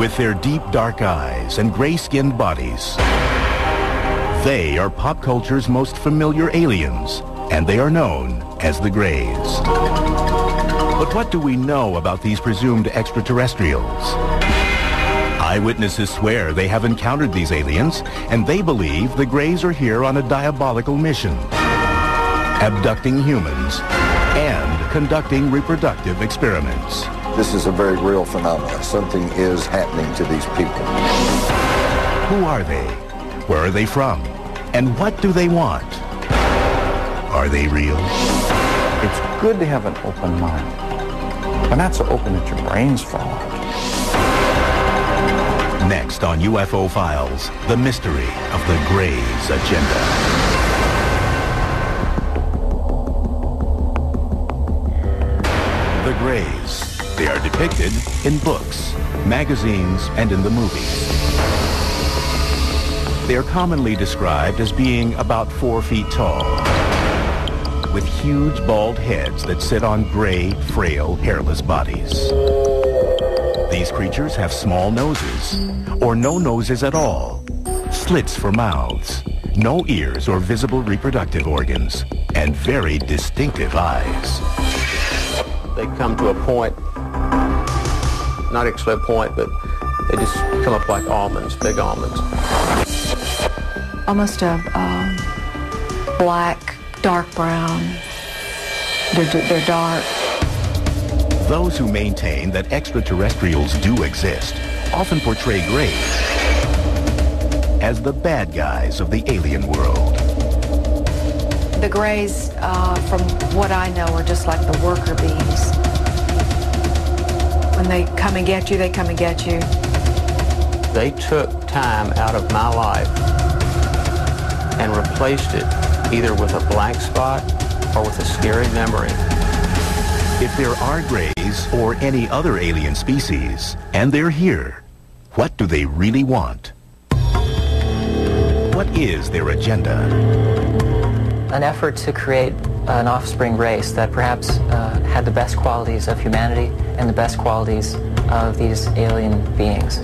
With their deep dark eyes and gray-skinned bodies, they are pop culture's most familiar aliens, and they are known as the Greys. But what do we know about these presumed extraterrestrials? Eyewitnesses swear they have encountered these aliens, and they believe the Greys are here on a diabolical mission, abducting humans and conducting reproductive experiments. This is a very real phenomenon. Something is happening to these people. Who are they? Where are they from? And what do they want? Are they real? It's good to have an open mind, but not so open that your brains fall out. Next on UFO Files, the mystery of the Greys' agenda. The Greys. They are depicted in books, magazines, and in the movies. They are commonly described as being about 4 feet tall, with huge bald heads that sit on gray, frail, hairless bodies. These creatures have small noses, or no noses at all, slits for mouths, no ears or visible reproductive organs, and very distinctive eyes. They come to a point, not actually a point, but they just come up like almonds, big almonds. Almost a black, dark brown. They're dark. Those who maintain that extraterrestrials do exist often portray Greys as the bad guys of the alien world. The Greys, from what I know, are just like the worker bees. When they come and get you, they come and get you. They took time out of my life and replaced it either with a blank spot or with a scary memory. If there are Greys or any other alien species, and they're here, what do they really want? What is their agenda? An effort to create an offspring race that perhaps had the best qualities of humanity and the best qualities of these alien beings.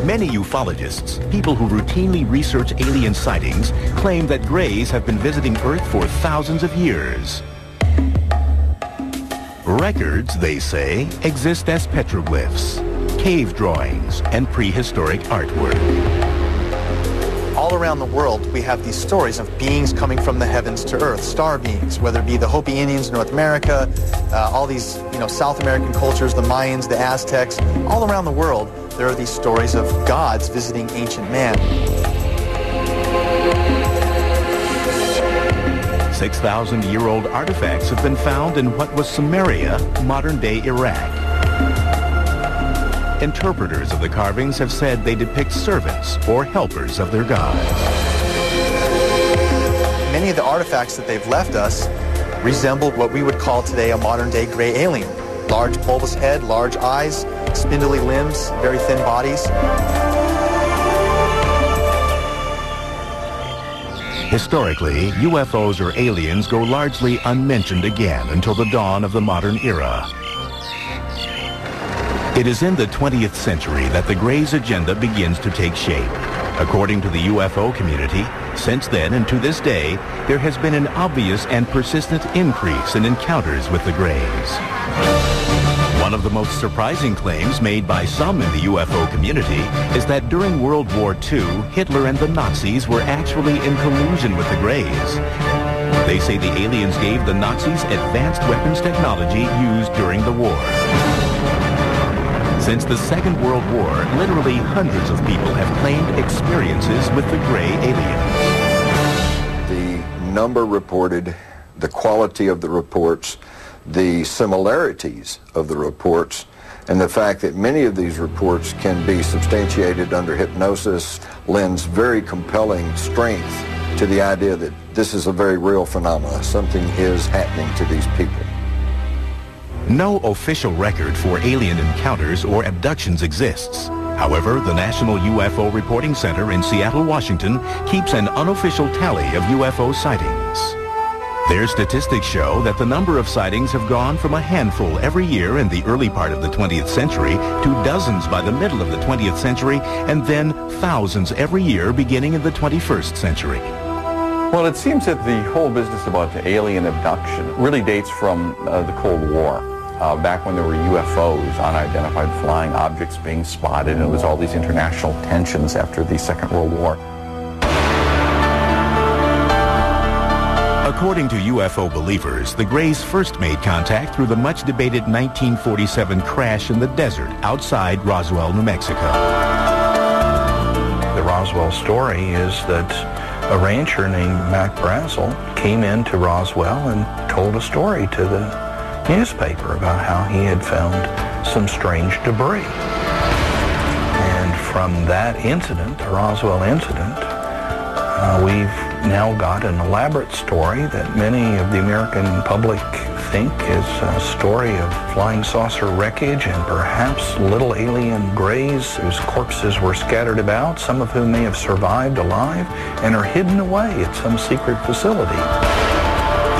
Many ufologists, people who routinely research alien sightings, claim that Greys have been visiting Earth for thousands of years. Records, they say, exist as petroglyphs, cave drawings, and prehistoric artwork. All around the world, we have these stories of beings coming from the heavens to Earth, star beings, whether it be the Hopi Indians in North America, all these, South American cultures, the Mayans, the Aztecs. All around the world, there are these stories of gods visiting ancient man. 6,000-year-old artifacts have been found in what was Samaria, modern-day Iraq. Interpreters of the carvings have said they depict servants or helpers of their gods. Many of the artifacts that they've left us resemble what we would call today a modern-day gray alien. Large bulbous head, large eyes, spindly limbs, very thin bodies. Historically, UFOs or aliens go largely unmentioned again until the dawn of the modern era. It is in the 20th century that the Greys' agenda begins to take shape. According to the UFO community, since then and to this day, there has been an obvious and persistent increase in encounters with the Greys. One of the most surprising claims made by some in the UFO community is that during World War II, Hitler and the Nazis were actually in collusion with the Greys. They say the aliens gave the Nazis advanced weapons technology used during the war. Since the Second World War, literally hundreds of people have claimed experiences with the gray aliens. The number reported, the quality of the reports, the similarities of the reports, and the fact that many of these reports can be substantiated under hypnosis lends very compelling strength to the idea that this is a very real phenomenon. Something is happening to these people. No official record for alien encounters or abductions exists. However, the National UFO Reporting Center in Seattle, Washington, keeps an unofficial tally of UFO sightings. Their statistics show that the number of sightings have gone from a handful every year in the early part of the 20th century to dozens by the middle of the 20th century, and then thousands every year beginning in the 21st century. Well, it seems that the whole business about alien abduction really dates from the Cold War. Back when there were UFOs, unidentified flying objects being spotted, and there was all these international tensions after the Second World War. According to UFO believers, the Greys first made contact through the much-debated 1947 crash in the desert outside Roswell, New Mexico. The Roswell story is that a rancher named Mac Brazel came into Roswell and told a story to the newspaper about how he had found some strange debris. And from that incident, the Roswell incident, we've now got an elaborate story that many of the American public think is a story of flying saucer wreckage and perhaps little alien greys whose corpses were scattered about, some of whom may have survived alive and are hidden away at some secret facility.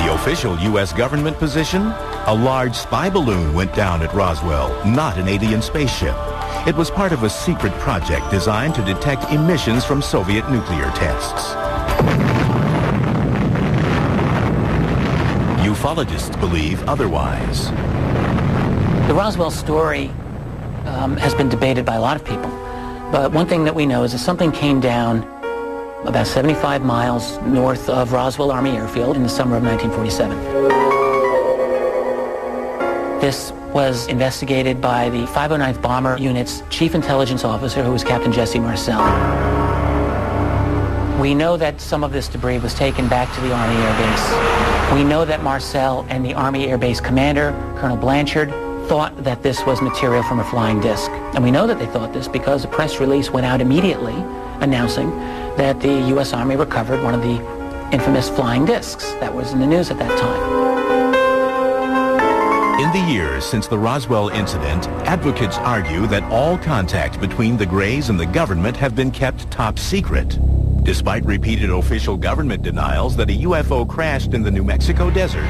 The official U.S. government position? A large spy balloon went down at Roswell, not an alien spaceship. It was part of a secret project designed to detect emissions from Soviet nuclear tests. Ufologists believe otherwise. The Roswell story has been debated by a lot of people, but one thing that we know is that something came down about 75 miles north of Roswell Army Airfield in the summer of 1947. This was investigated by the 509th Bomber Unit's Chief Intelligence Officer, who was Captain Jesse Marcel. We know that some of this debris was taken back to the Army Air Base. We know that Marcel and the Army Air Base commander, Colonel Blanchard, thought that this was material from a flying disc. And we know that they thought this because a press release went out immediately announcing that the U.S. Army recovered one of the infamous flying discs that was in the news at that time. In the years since the Roswell incident, advocates argue that all contact between the Greys and the government have been kept top secret, despite repeated official government denials that a UFO crashed in the New Mexico desert.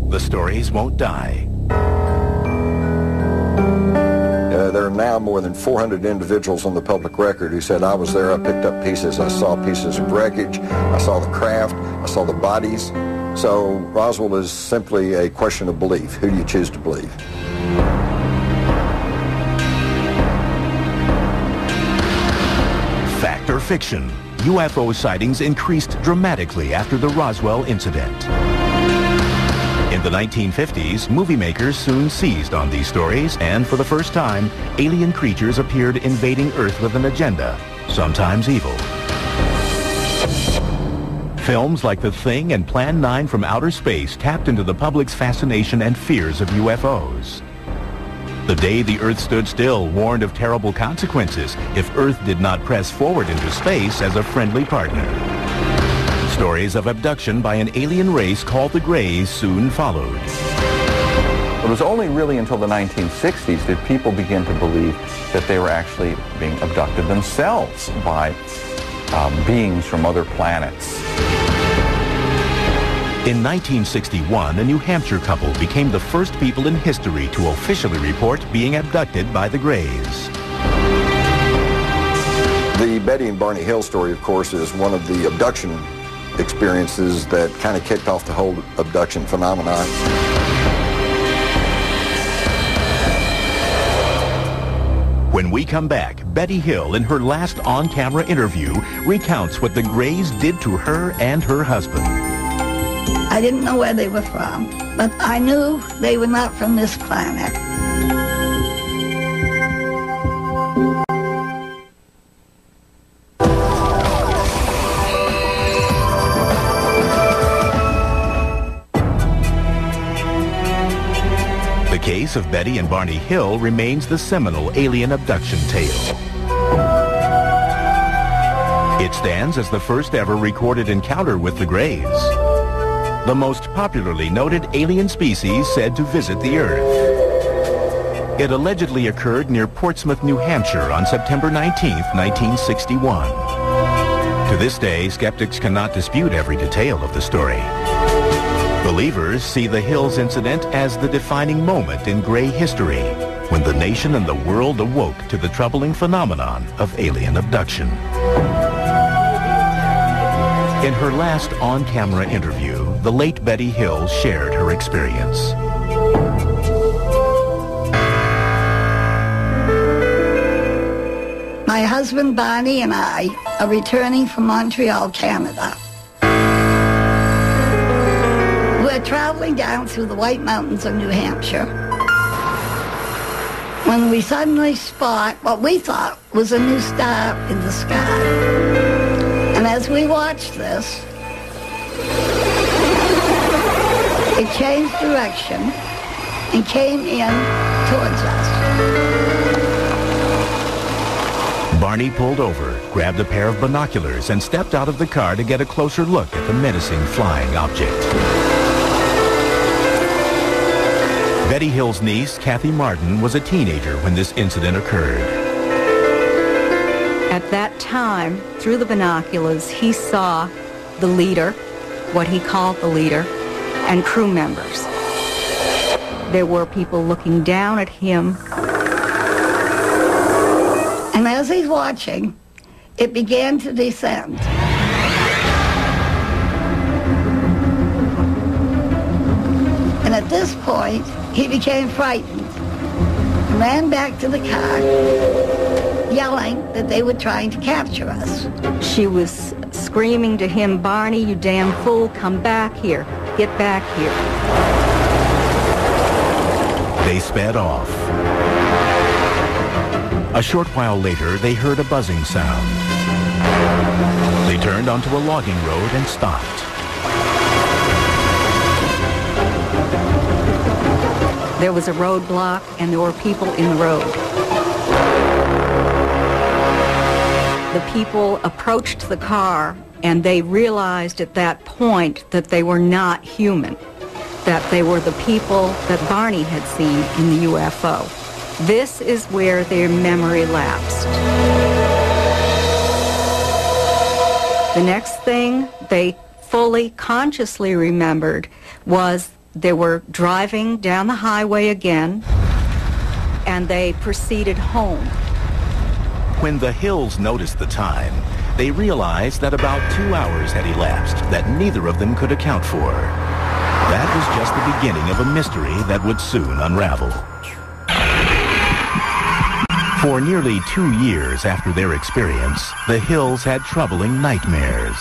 The stories won't die. There are now more than 400 individuals on the public record who said, I was there, I picked up pieces, I saw pieces of wreckage, I saw the craft, I saw the bodies. So Roswell is simply a question of belief. Who do you choose to believe? Fact or fiction? UFO sightings increased dramatically after the Roswell incident. In the 1950s, movie makers soon seized on these stories, and for the first time, alien creatures appeared invading Earth with an agenda, sometimes evil. Films like The Thing and Plan 9 from Outer Space tapped into the public's fascination and fears of UFOs. The Day the Earth Stood Still warned of terrible consequences if Earth did not press forward into space as a friendly partner. Stories of abduction by an alien race called the Greys soon followed. It was only really until the 1960s that people began to believe that they were actually being abducted themselves by beings from other planets. In 1961, a New Hampshire couple became the first people in history to officially report being abducted by the Greys. The Betty and Barney Hill story, of course, is one of the abduction experiences that kind of kicked off the whole abduction phenomenon. When we come back, Betty Hill, in her last on-camera interview, recounts what the Greys did to her and her husband. I didn't know where they were from, but I knew they were not from this planet. The case of Betty and Barney Hill remains the seminal alien abduction tale. It stands as the first ever recorded encounter with the Greys, the most popularly noted alien species said to visit the Earth. It allegedly occurred near Portsmouth, New Hampshire on September 19, 1961. To this day, skeptics cannot dispute every detail of the story. Believers see the Hills incident as the defining moment in gray history, when the nation and the world awoke to the troubling phenomenon of alien abduction. In her last on-camera interview, the late Betty Hill shared her experience. My husband Barney and I are returning from Montreal, Canada. We're traveling down through the White Mountains of New Hampshire when we suddenly spot what we thought was a new star in the sky. And as we watched this, it changed direction and came in towards us. Barney pulled over, grabbed a pair of binoculars, and stepped out of the car to get a closer look at the menacing flying object. Betty Hill's niece, Kathy Martin, was a teenager when this incident occurred. At that time, through the binoculars, he saw the leader, what he called the leader, and crew members. There were people looking down at him. And as he's watching, it began to descend. And at this point, he became frightened and ran back to the car, yelling that they were trying to capture us. She was screaming to him, "Barney, you damn fool, come back here. Get back here." They sped off. A short while later, they heard a buzzing sound. They turned onto a logging road and stopped. There was a roadblock, and there were people in the road. The people approached the car, and they realized at that point that they were not human, that they were the people that Barney had seen in the UFO. This is where their memory lapsed. The next thing they fully consciously remembered was they were driving down the highway again, and they proceeded home. When the Hills noticed the time, they realized that about 2 hours had elapsed that neither of them could account for. That was just the beginning of a mystery that would soon unravel. For nearly 2 years after their experience, the Hills had troubling nightmares.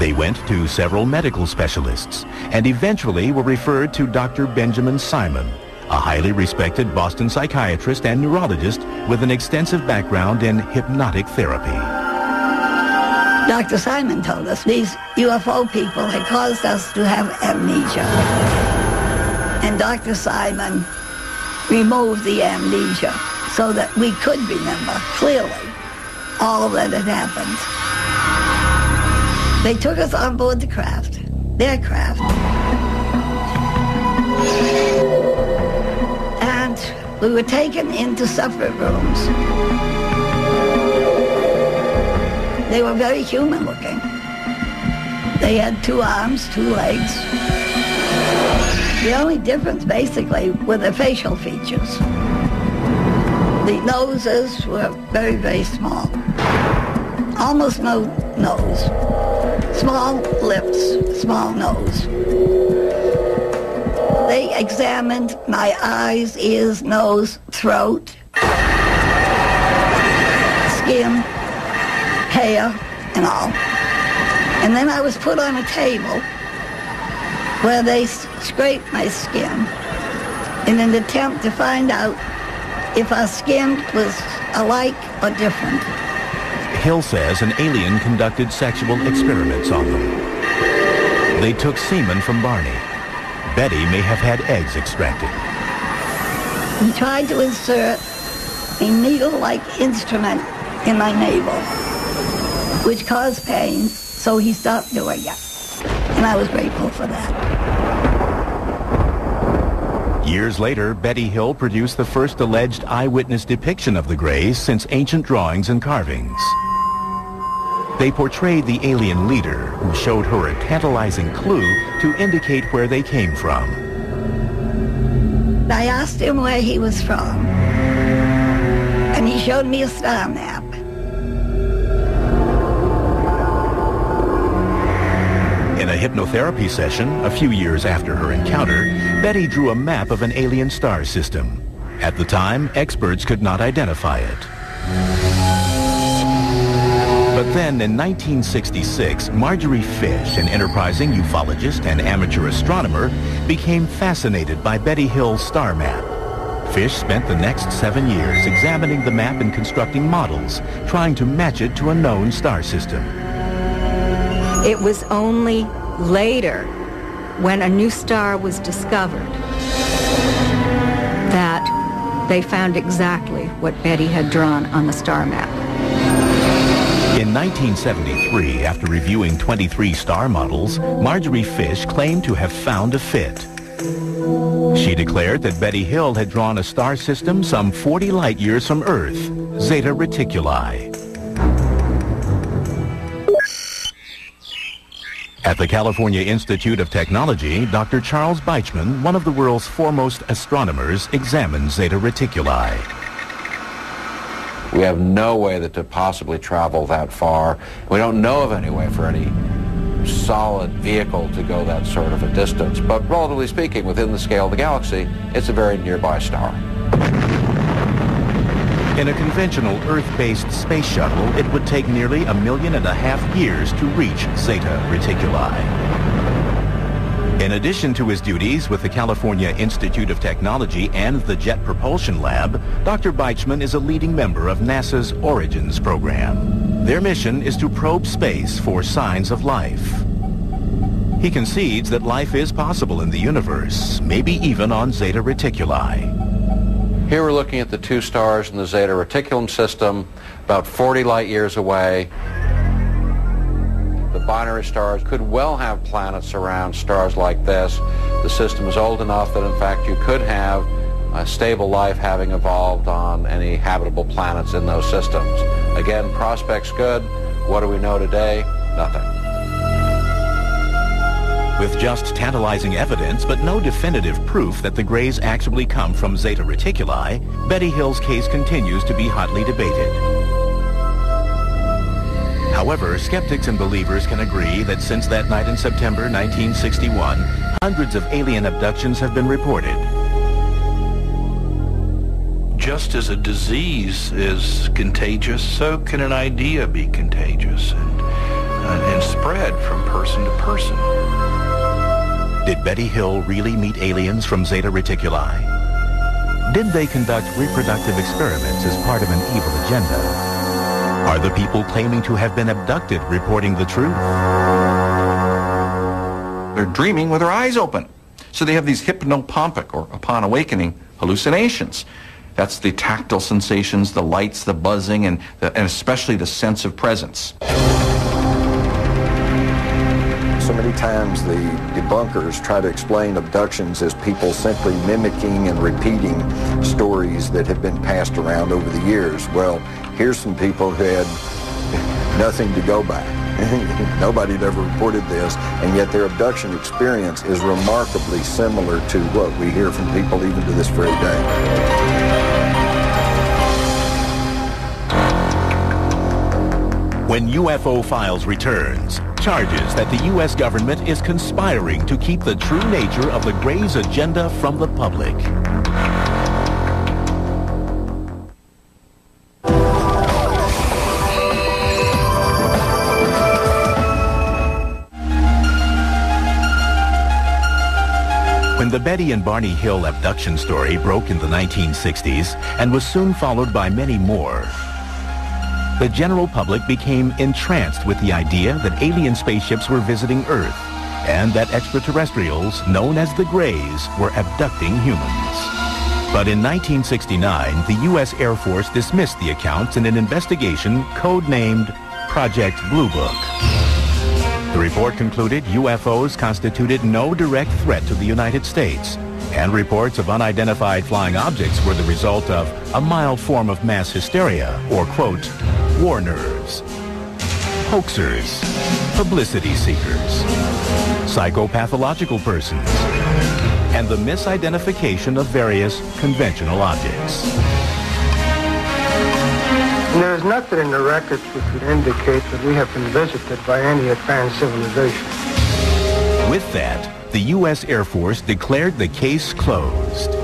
They went to several medical specialists and eventually were referred to Dr. Benjamin Simon, a highly respected Boston psychiatrist and neurologist with an extensive background in hypnotic therapy. Dr. Simon told us these UFO people had caused us to have amnesia. And Dr. Simon removed the amnesia so that we could remember clearly all that had happened. They took us on board the craft, their craft, and we were taken into separate rooms. They were very human looking. They had 2 arms, 2 legs. The only difference basically were the facial features. The noses were very, very small. Almost no nose. Small lips, small nose. They examined my eyes, ears, nose, throat, skin, hair, and all. And then I was put on a table where they scraped my skin in an attempt to find out if our skin was alike or different. Hill says an alien conducted sexual experiments on them. They took semen from Barney. Betty may have had eggs extracted. He tried to insert a needle-like instrument in my navel, which caused pain, so he stopped doing it. And I was grateful for that. Years later, Betty Hill produced the first alleged eyewitness depiction of the Greys since ancient drawings and carvings. They portrayed the alien leader who showed her a tantalizing clue to indicate where they came from. I asked him where he was from, and he showed me a star map. In a hypnotherapy session, a few years after her encounter, Betty drew a map of an alien star system. At the time, experts could not identify it. But then, in 1966, Marjorie Fish, an enterprising ufologist and amateur astronomer, became fascinated by Betty Hill's star map. Fish spent the next 7 years examining the map and constructing models, trying to match it to a known star system. It was only later, when a new star was discovered, that they found exactly what Betty had drawn on the star map. In 1973, after reviewing 23 star models, Marjorie Fish claimed to have found a fit. She declared that Betty Hill had drawn a star system some 40 light years from Earth, Zeta Reticuli. At the California Institute of Technology, Dr. Charles Beichman, one of the world's foremost astronomers, examined Zeta Reticuli. We have no way to possibly travel that far. We don't know of any way for any solid vehicle to go that sort of a distance. But relatively speaking, within the scale of the galaxy, it's a very nearby star. In a conventional Earth-based space shuttle, it would take nearly 1.5 million years to reach Zeta Reticuli. In addition to his duties with the California Institute of Technology and the Jet Propulsion Lab, Dr. Beichman is a leading member of NASA's Origins program. Their mission is to probe space for signs of life. He concedes that life is possible in the universe, maybe even on Zeta Reticuli. Here we're looking at the two stars in the Zeta Reticulum system, about 40 light years away. The binary stars could well have planets around stars like this. The system is old enough that, in fact, you could have a stable life having evolved on any habitable planets in those systems. Again, prospects good. What do we know today? Nothing. With just tantalizing evidence, but no definitive proof that the Greys actually come from Zeta Reticuli, Betty Hill's case continues to be hotly debated. However, skeptics and believers can agree that since that night in September 1961, hundreds of alien abductions have been reported. Just as a disease is contagious, so can an idea be contagious and spread from person to person. Did Betty Hill really meet aliens from Zeta Reticuli? Did they conduct reproductive experiments as part of an evil agenda? Are the people claiming to have been abducted reporting the truth? They're dreaming with their eyes open. So they have these hypnopompic, or upon awakening, hallucinations. That's the tactile sensations, the lights, the buzzing, and especially the sense of presence. So many times the debunkers try to explain abductions as people simply mimicking and repeating stories that have been passed around over the years. Well, here's some people who had nothing to go by. Nobody had ever reported this, and yet their abduction experience is remarkably similar to what we hear from people even to this very day. When UFO Files returns, charges that the U.S. government is conspiring to keep the true nature of the Greys' agenda from the public. When the Betty and Barney Hill abduction story broke in the 1960s and was soon followed by many more, the general public became entranced with the idea that alien spaceships were visiting Earth and that extraterrestrials, known as the Greys, were abducting humans. But in 1969, the U.S. Air Force dismissed the accounts in an investigation codenamed Project Blue Book. The report concluded UFOs constituted no direct threat to the United States, and reports of unidentified flying objects were the result of a mild form of mass hysteria, or, quote, war nerves. hoaxers, publicity seekers, psychopathological persons, and the misidentification of various conventional objects. There is nothing in the records which would indicate that we have been visited by any advanced civilization. With that, the U.S. Air Force declared the case closed.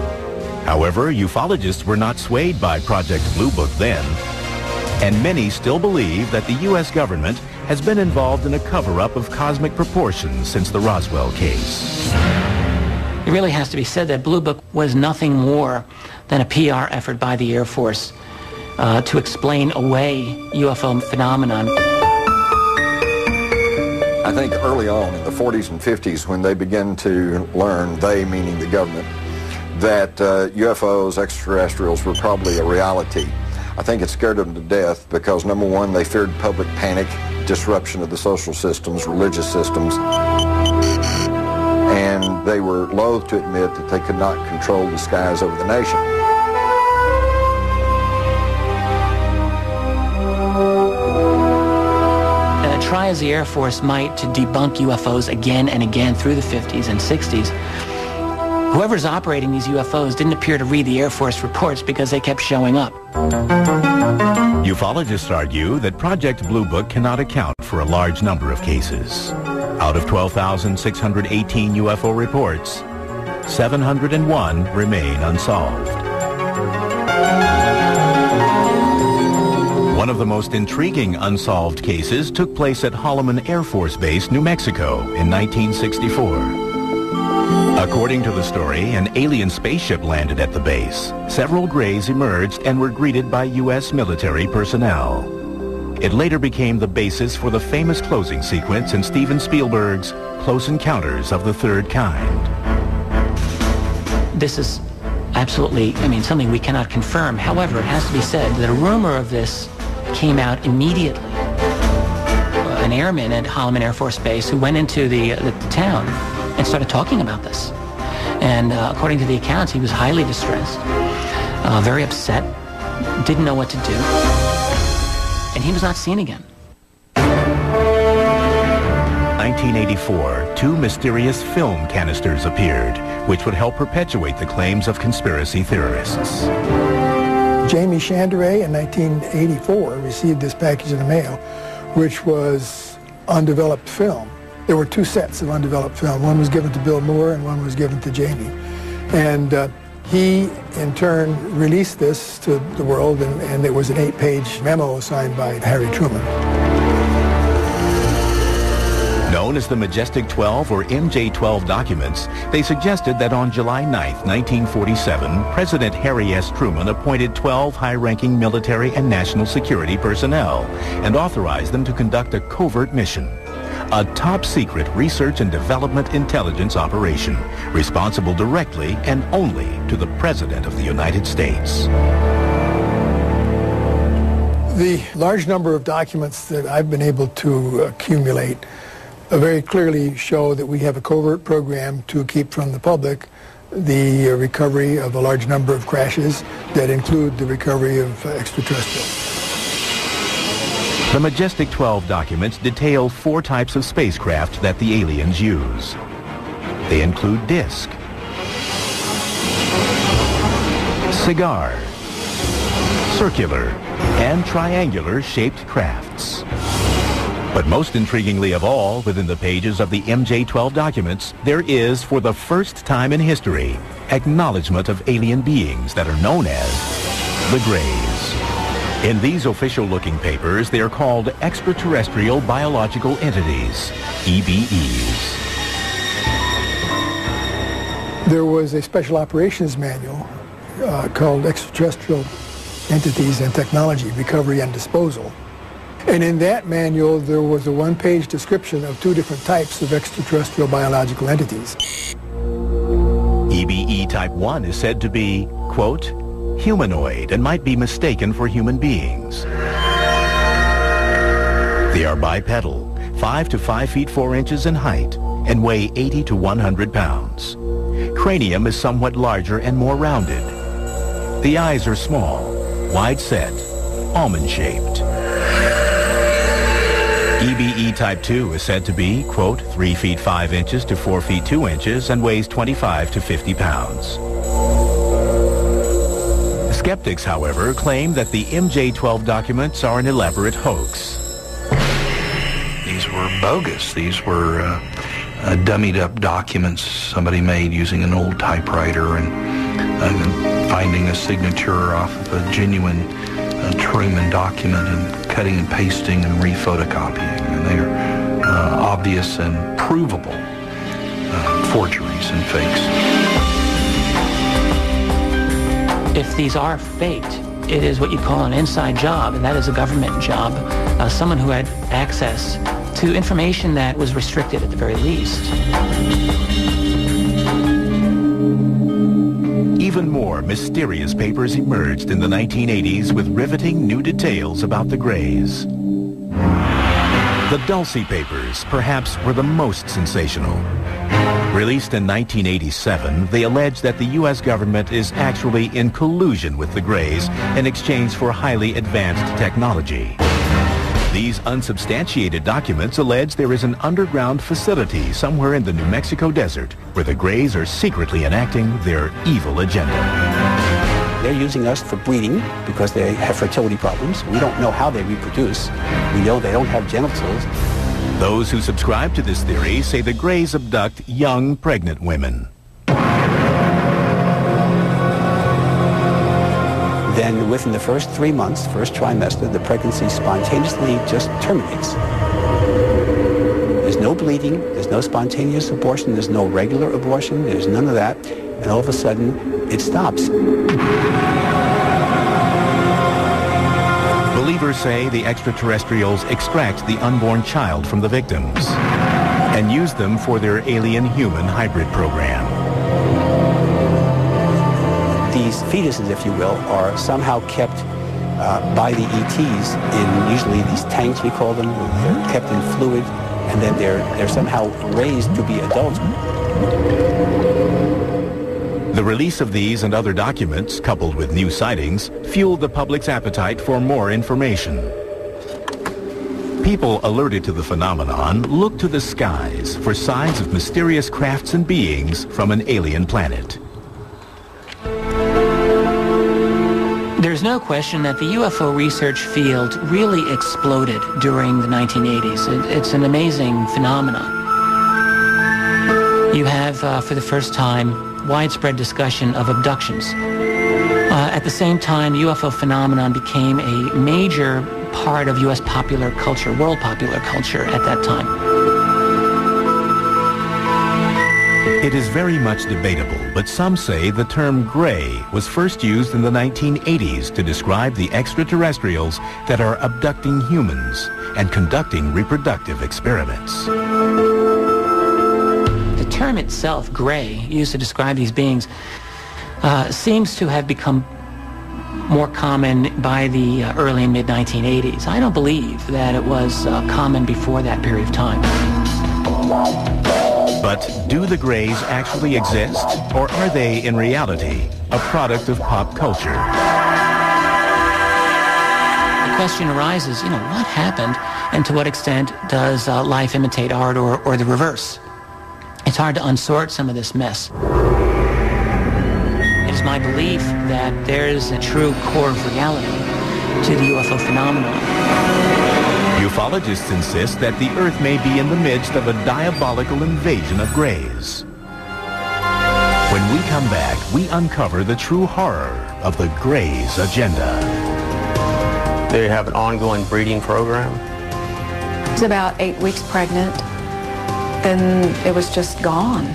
However, ufologists were not swayed by Project Blue Book then, and many still believe that the U.S. government has been involved in a cover-up of cosmic proportions since the Roswell case. It really has to be said that Blue Book was nothing more than a PR effort by the Air Force to explain away UFO phenomenon. I think early on in the 40s and 50s when they began to learn, they meaning the government, that UFOs, extraterrestrials, were probably a reality. I think it scared them to death because, number one, they feared public panic, disruption of the social systems, religious systems, and they were loath to admit that they could not control the skies over the nation. Try as the Air Force might to debunk UFOs again and again through the 50s and 60s, whoever's operating these UFOs didn't appear to read the Air Force reports because they kept showing up. Ufologists argue that Project Blue Book cannot account for a large number of cases. Out of 12,618 UFO reports, 701 remain unsolved. One of the most intriguing unsolved cases took place at Holloman Air Force Base, New Mexico in 1964. According to the story, an alien spaceship landed at the base. Several Greys emerged and were greeted by U.S. military personnel. It later became the basis for the famous closing sequence in Steven Spielberg's Close Encounters of the Third Kind. This is absolutely, something we cannot confirm. However, it has to be said that a rumor of this came out immediately. An airman at Holloman Air Force Base who went into the town and started talking about this. And according to the accounts, he was highly distressed, very upset, didn't know what to do, and he was not seen again. 1984, two mysterious film canisters appeared, which would help perpetuate the claims of conspiracy theorists. Jamie Chandray in 1984 received this package in the mail, which was undeveloped film. There were two sets of undeveloped film. One was given to Bill Moore and one was given to Jamie. And he, in turn, released this to the world, and it was an 8-page memo signed by Harry Truman. Known as the Majestic 12 or MJ-12 documents, they suggested that on July 9, 1947, President Harry S. Truman appointed 12 high-ranking military and national security personnel and authorized them to conduct a covert mission, a top-secret research and development intelligence operation responsible directly and only to the President of the United States. The large number of documents that I've been able to accumulate very clearly show that we have a covert program to keep from the public the recovery of a large number of crashes that include the recovery of extraterrestrials. The Majestic 12 documents detail 4 types of spacecraft that the aliens use. They include disc, cigar, circular, and triangular-shaped crafts. But most intriguingly of all, within the pages of the MJ-12 documents, there is, for the first time in history, acknowledgement of alien beings that are known as the Greys. In these official-looking papers, they are called Extraterrestrial Biological Entities, EBEs. There was a special operations manual called Extraterrestrial Entities and Technology, Recovery and Disposal. And in that manual, there was a 1-page description of 2 different types of extraterrestrial biological entities. EBE Type 1 is said to be, quote, humanoid and might be mistaken for human beings. They are bipedal, 5 to 5 feet 4 inches in height, and weigh 80 to 100 pounds. Cranium is somewhat larger and more rounded. The eyes are small, wide set, almond-shaped. EBE Type 2 is said to be, quote, 3 feet 5 inches to 4 feet 2 inches and weighs 25 to 50 pounds. Skeptics, however, claim that the MJ-12 documents are an elaborate hoax. These were bogus. These were dummied up documents somebody made using an old typewriter and finding a signature off of a genuine Truman document and cutting and pasting and re-photocopying. And they're obvious and provable forgeries and fakes. If these are faked, it is what you call an inside job, and that is a government job. Someone who had access to information that was restricted at the very least. Even more mysterious papers emerged in the 1980s with riveting new details about the Greys. The Dulce papers, perhaps, were the most sensational. Released in 1987, they allege that the U.S. government is actually in collusion with the Greys in exchange for highly advanced technology. These unsubstantiated documents allege there is an underground facility somewhere in the New Mexico desert where the Greys are secretly enacting their evil agenda. They're using us for breeding because they have fertility problems. We don't know how they reproduce. We know they don't have genitals. Those who subscribe to this theory say the Greys abduct young, pregnant women. Then within the first 3 months, first trimester, the pregnancy spontaneously just terminates. There's no bleeding, there's no spontaneous abortion, there's no regular abortion, there's none of that, and all of a sudden, it stops. Believers say the extraterrestrials extract the unborn child from the victims and use them for their alien-human hybrid program. These fetuses, if you will, are somehow kept by the ETs in usually these tanks, we call them. They're kept in fluid, and then they're somehow raised to be adults. The release of these and other documents, coupled with new sightings, fueled the public's appetite for more information. People alerted to the phenomenon looked to the skies for signs of mysterious crafts and beings from an alien planet. There's no question that the UFO research field really exploded during the 1980s. It's an amazing phenomenon. You have, for the first time, widespread discussion of abductions. At the same time, the UFO phenomenon became a major part of U.S. popular culture, world popular culture at that time. It is very much debatable, but some say the term gray was first used in the 1980s to describe the extraterrestrials that are abducting humans and conducting reproductive experiments. The term itself, gray, used to describe these beings, seems to have become more common by the early and mid-1980s. I don't believe that it was common before that period of time. But do the Greys actually exist, or are they, in reality, a product of pop culture? The question arises, what happened, and to what extent does life imitate art or the reverse? It's hard to unsort some of this mess. It is my belief that there is a true core of reality to the UFO phenomenon. Ufologists insist that the Earth may be in the midst of a diabolical invasion of Greys. When we come back, we uncover the true horror of the Greys' agenda. They have an ongoing breeding program. I was about 8 weeks pregnant. Then it was just gone.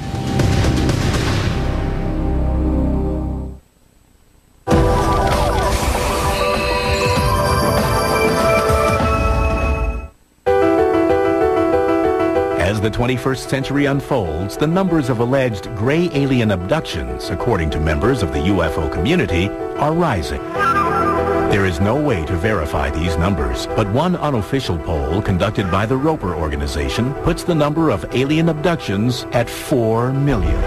As the 21st century unfolds, the numbers of alleged gray alien abductions, according to members of the UFO community, are rising. There is no way to verify these numbers, but one unofficial poll conducted by the Roper organization puts the number of alien abductions at 4 million.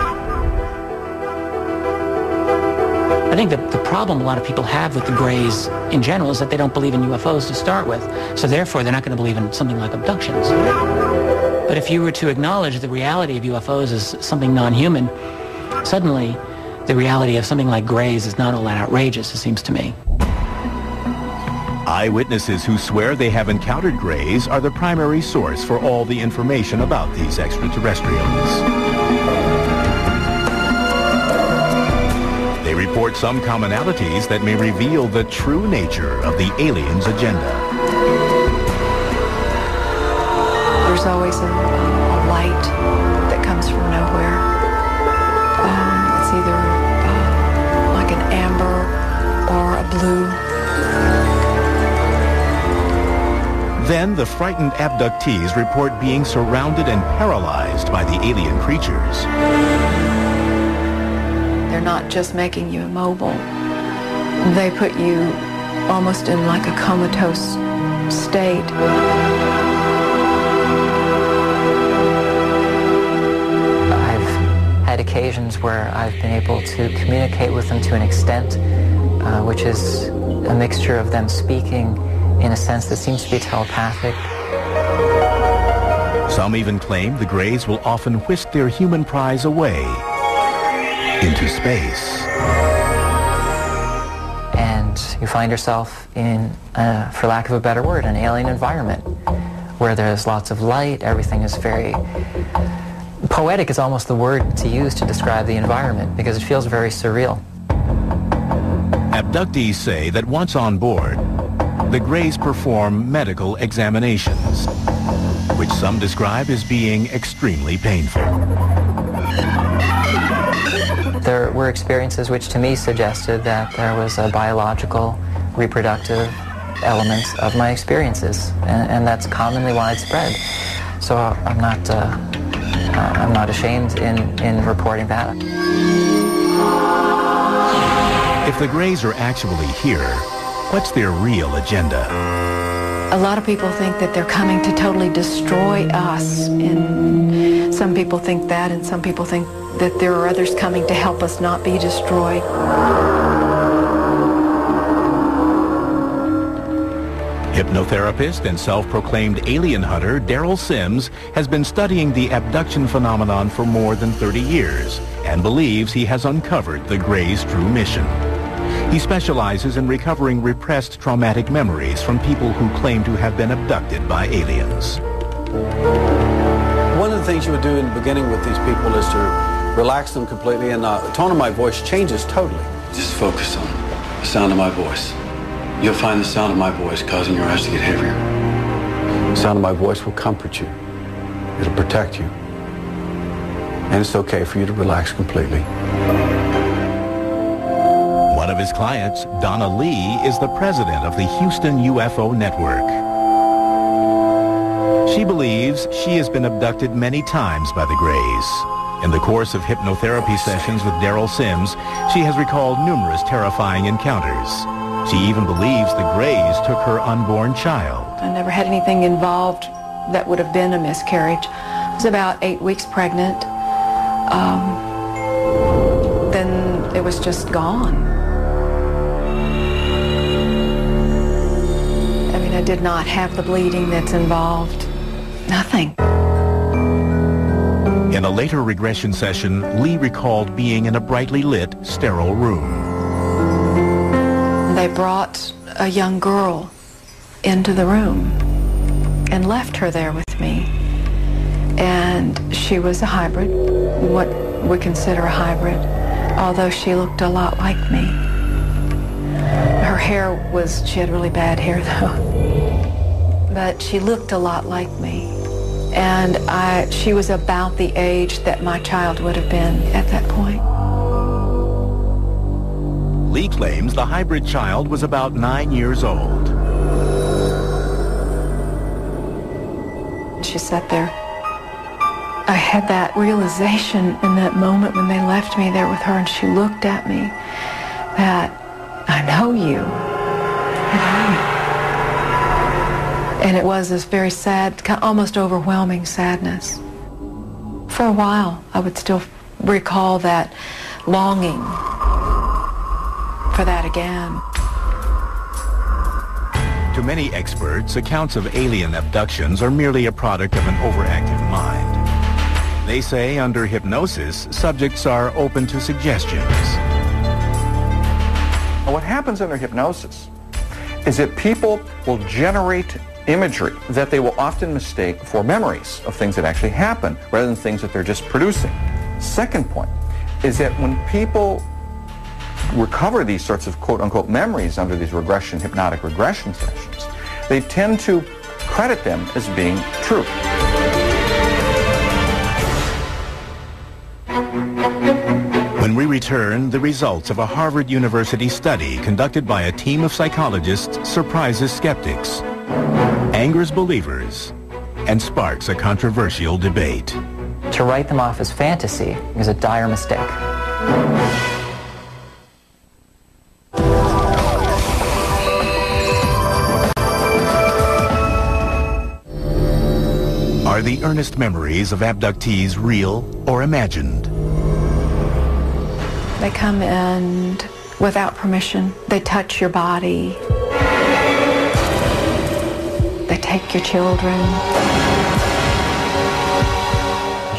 I think that the problem a lot of people have with the Greys in general is that they don't believe in UFOs to start with. So therefore, they're not going to believe in something like abductions. But if you were to acknowledge the reality of UFOs as something non-human, suddenly the reality of something like Greys is not all that outrageous, it seems to me. Eyewitnesses who swear they have encountered Greys are the primary source for all the information about these extraterrestrials. They report some commonalities that may reveal the true nature of the aliens' agenda. There's always a light that comes from nowhere. It's either like an amber or a blue. Then the frightened abductees report being surrounded and paralyzed by the alien creatures. They're not just making you immobile. They put you almost in like a comatose state. I've had occasions where I've been able to communicate with them to an extent which is a mixture of them speaking in a sense that seems to be telepathic. Some even claim the Greys will often whisk their human prize away into space. And you find yourself in, for lack of a better word, an alien environment where there's lots of light, everything is very... Poetic is almost the word to use to describe the environment because it feels very surreal. Abductees say that once on board, the Greys perform medical examinations, which some describe as being extremely painful. There were experiences which to me suggested that there was a biological, reproductive element of my experiences, and that's commonly widespread. So I'm not ashamed in reporting that. If the Greys are actually here, what's their real agenda? A lot of people think that they're coming to totally destroy us, and some people think that, and some people think that there are others coming to help us not be destroyed. Hypnotherapist and self-proclaimed alien hunter Daryl Sims has been studying the abduction phenomenon for more than 30 years and believes he has uncovered the Greys' true mission. He specializes in recovering repressed traumatic memories from people who claim to have been abducted by aliens. One of the things you would do in the beginning with these people is to relax them completely, and the tone of my voice changes totally. Just focus on the sound of my voice. You'll find the sound of my voice causing your eyes to get heavier. The sound of my voice will comfort you. It'll protect you. And it's okay for you to relax completely. One of his clients, Donna Lee, is the president of the Houston UFO Network. She believes she has been abducted many times by the Greys. In the course of hypnotherapy sessions with Daryl Sims, she has recalled numerous terrifying encounters. She even believes the Greys took her unborn child. I never had anything involved that would have been a miscarriage. I was about 8 weeks pregnant. Then it was just gone. I mean, I did not have the bleeding that's involved. Nothing. In a later regression session, Lee recalled being in a brightly lit, sterile room. They brought a young girl into the room and left her there with me. And she was a hybrid, what we consider a hybrid, although she looked a lot like me. Her hair was, she had really bad hair though, but she looked a lot like me. And she was about the age that my child would have been at that point. Lee claims the hybrid child was about 9 years old. She sat there. I had that realization in that moment when they left me there with her and she looked at me that I know you. And it was this very sad, almost overwhelming sadness. For a while, I would still recall that longing for that again. To many experts, accounts of alien abductions are merely a product of an overactive mind. They say under hypnosis, subjects are open to suggestions. What happens under hypnosis is that people will generate imagery that they will often mistake for memories of things that actually happen rather than things that they're just producing. Second point is that when people recover these sorts of quote-unquote memories under these hypnotic regression sessions, they tend to credit them as being true. When we return, the results of a Harvard University study conducted by a team of psychologists surprises skeptics, angers believers, and sparks a controversial debate. To write them off as fantasy is a dire mistake. Are the earnest memories of abductees real or imagined? They come in without permission. They touch your body. They take your children.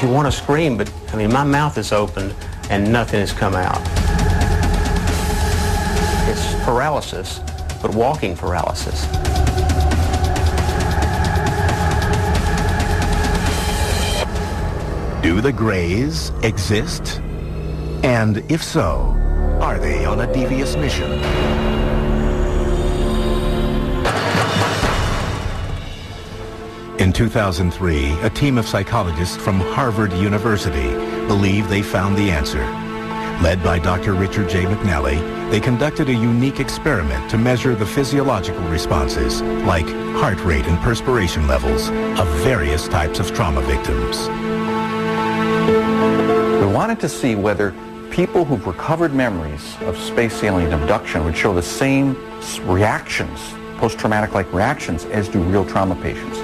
You want to scream, but I mean, my mouth is open and nothing has come out. It's paralysis, but walking paralysis. Do the Greys exist? And if so, are they on a devious mission? In 2003, a team of psychologists from Harvard University believed they found the answer. Led by Dr. Richard J. McNally, they conducted a unique experiment to measure the physiological responses, like heart rate and perspiration levels, of various types of trauma victims. We wanted to see whether people who've recovered memories of space alien abduction would show the same reactions, post-traumatic-like reactions, as do real trauma patients.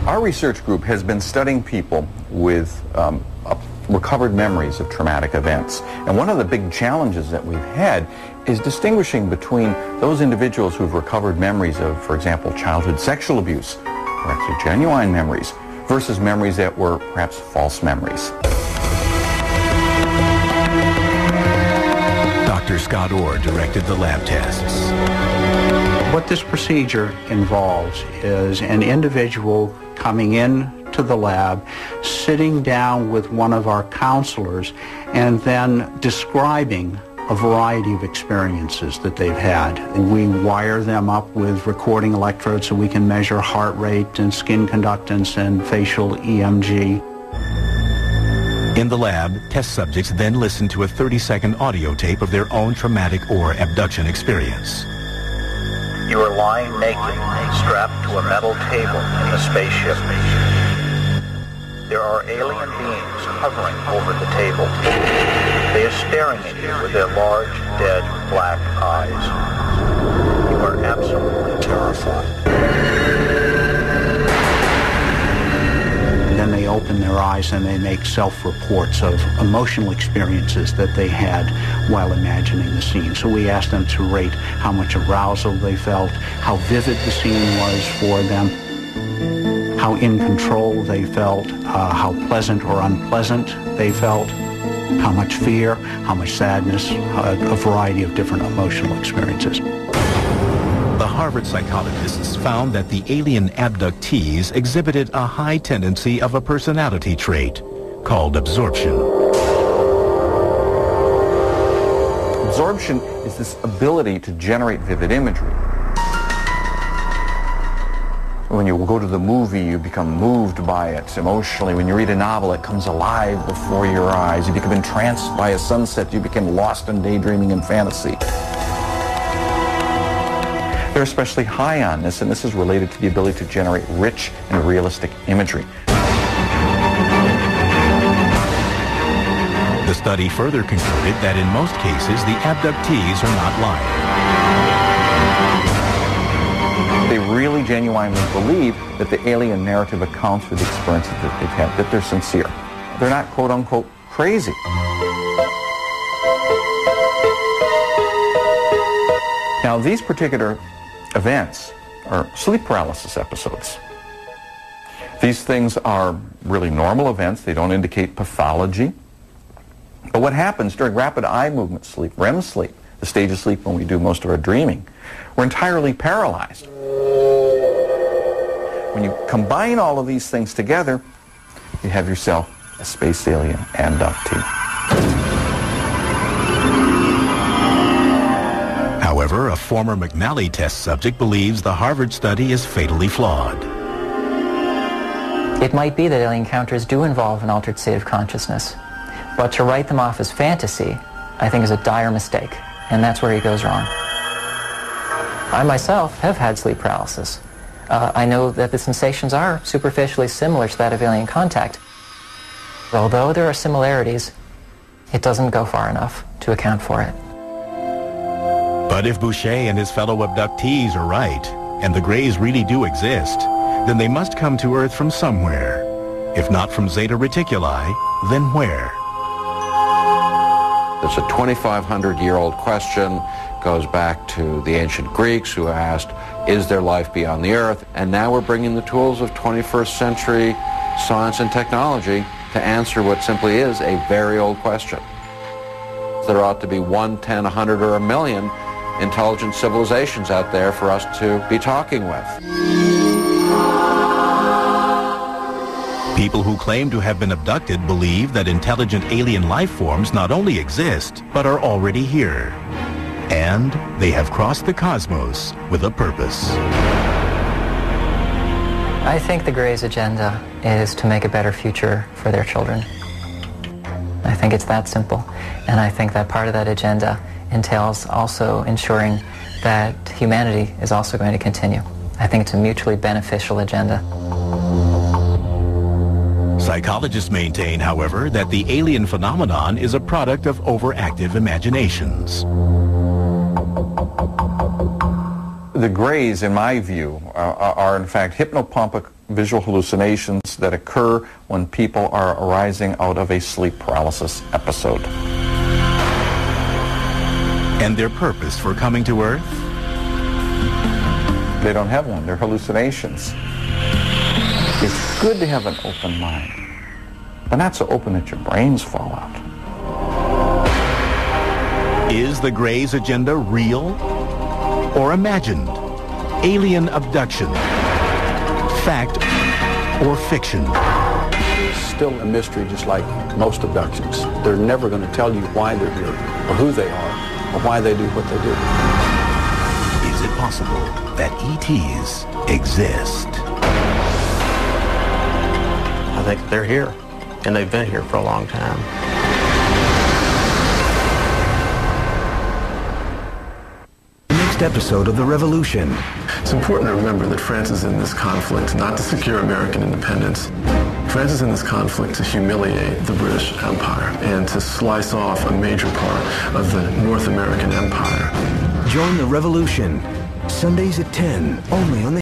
Our research group has been studying people with recovered memories of traumatic events. And one of the big challenges that we've had is distinguishing between those individuals who've recovered memories of, for example, childhood sexual abuse, or actually genuine memories, versus memories that were perhaps false memories. Dr. Scott Orr directed the lab tests. What this procedure involves is an individual coming in to the lab, sitting down with one of our counselors, and then describing a variety of experiences that they've had. We wire them up with recording electrodes so we can measure heart rate and skin conductance and facial EMG. In the lab, test subjects then listen to a 30-second audio tape of their own traumatic or abduction experience. You are lying naked, strapped to a metal table in the spaceship. There are alien beings hovering over the table. They are staring at you with their large, dead, black eyes. You are absolutely terrified. Then they open their eyes and they make self-reports of emotional experiences that they had while imagining the scene. So we asked them to rate how much arousal they felt, how vivid the scene was for them, how in control they felt, how pleasant or unpleasant they felt, how much fear, how much sadness, a variety of different emotional experiences. The Harvard psychologists found that the alien abductees exhibited a high tendency of a personality trait called absorption. Absorption is this ability to generate vivid imagery. When you go to the movie, you become moved by it emotionally. When you read a novel, it comes alive before your eyes. You become entranced by a sunset. You become lost in daydreaming and fantasy. They're especially high on this, and this is related to the ability to generate rich and realistic imagery. The study further concluded that in most cases, the abductees are not lying. They really genuinely believe that the alien narrative accounts for the experiences that they've had, that they're sincere. They're not quote-unquote crazy. Now, these particular events are sleep paralysis episodes. These things are really normal events. They don't indicate pathology. But what happens during rapid eye movement sleep, REM sleep, the stage of sleep when we do most of our dreaming, we're entirely paralyzed. When you combine all of these things together, you have yourself a space alien abductee. However, a former McNally test subject believes the Harvard study is fatally flawed. It might be that alien encounters do involve an altered state of consciousness, but to write them off as fantasy, I think, is a dire mistake, and that's where he goes wrong. I myself have had sleep paralysis. I know that the sensations are superficially similar to that of alien contact. Although there are similarities, it doesn't go far enough to account for it. But if Boucher and his fellow abductees are right, and the Greys really do exist, then they must come to Earth from somewhere. If not from Zeta Reticuli, then where? It's a 2,500-year-old question, goes back to the ancient Greeks who asked, is there life beyond the Earth? And now we're bringing the tools of 21st century science and technology to answer what simply is a very old question. There ought to be 1, 10, 100, or 1 million intelligent civilizations out there for us to be talking with. People who claim to have been abducted believe that intelligent alien life forms not only exist, but are already here. And they have crossed the cosmos with a purpose. I think the Greys' agenda is to make a better future for their children. I think it's that simple. And I think that part of that agenda entails also ensuring that humanity is also going to continue. I think it's a mutually beneficial agenda. Psychologists maintain, however, that the alien phenomenon is a product of overactive imaginations. The Greys, in my view, are in fact hypnopompic visual hallucinations that occur when people are arising out of a sleep paralysis episode. And their purpose for coming to Earth? They don't have one. They're hallucinations. It's good to have an open mind, but not so open that your brains fall out. Is the Greys' agenda real or imagined? Alien abduction? Fact or fiction? It's still a mystery, just like most abductions. They're never going to tell you why they're here, or who they are, or why they do what they do. Is it possible that ETs exist? I think they're here, and they've been here for a long time. Next episode of The Revolution. It's important to remember that France is in this conflict not to secure American independence. France is in this conflict to humiliate the British Empire and to slice off a major part of the North American Empire. Join The Revolution, Sundays at 10, only on the